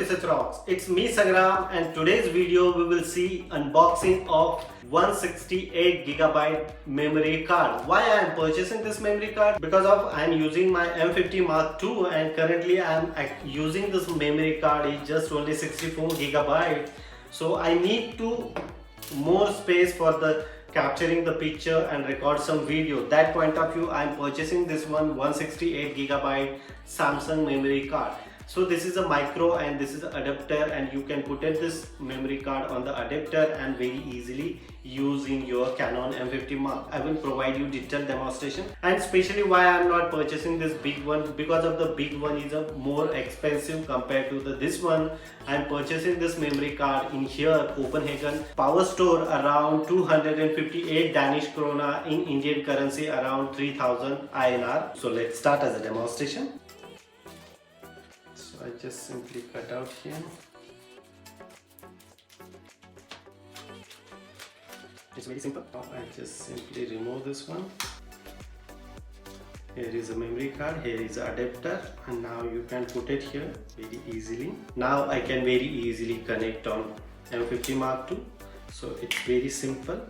Research Rocks. It's me Sangram, and today's video we will see unboxing of 168GB memory card. Why I am purchasing this memory card? Because of I am using my M50 Mark II and currently I am using this memory card is just only 64GB. So I need to more space for the capturing the picture and record some video. That point of view I am purchasing this 168GB Samsung memory card. So this is a micro and this is an adapter, and you can put in this memory card on the adapter and very easily using your Canon M50 Mark. I will provide you detailed demonstration, and especially why I am not purchasing this big one, because of the big one is a more expensive compared to this one. I am purchasing this memory card in here Copenhagen power store around 258 Danish krona, in Indian currency around 3000 INR. So let's start as a demonstration. So I just simply cut out here. It's very simple. I just simply remove this one. Here is a memory card, here is an adapter, and now you can put it here very easily. Now I can very easily connect on M50 Mark II. So it's very simple.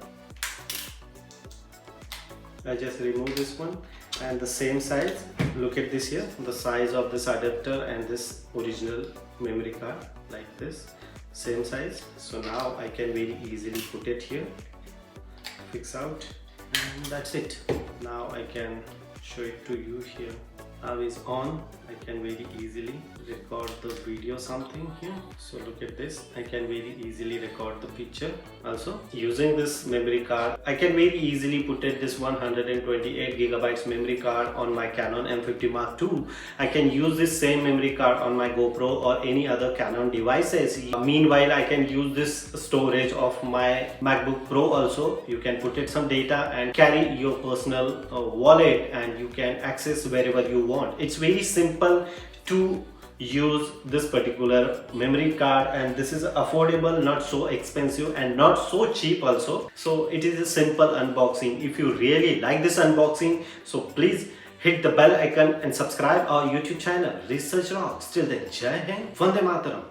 I just remove this one, and the same size. Look at this here, the size of this adapter and this original memory card, like this, same size. So now I can very easily put it here, fix out, and that's it. Now I can show it to you here. Now it's on. I can very easily record the video something here. So look at this, I can very easily record the picture also using this memory card. I can very easily put it this 128GB memory card on my Canon M50 Mark II. I can use this same memory card on my GoPro or any other Canon devices. Meanwhile, I can use this storage of my MacBook Pro also. You can put it some data and carry your personal wallet, and you can access wherever you want. It's very simple to use this particular memory card, and this is affordable, not so expensive and not so cheap also. So it is a simple unboxing. If you really like this unboxing, so please hit the bell icon and subscribe our YouTube channel Research Rocks. Till then, Jai Hind, Vande Mataram.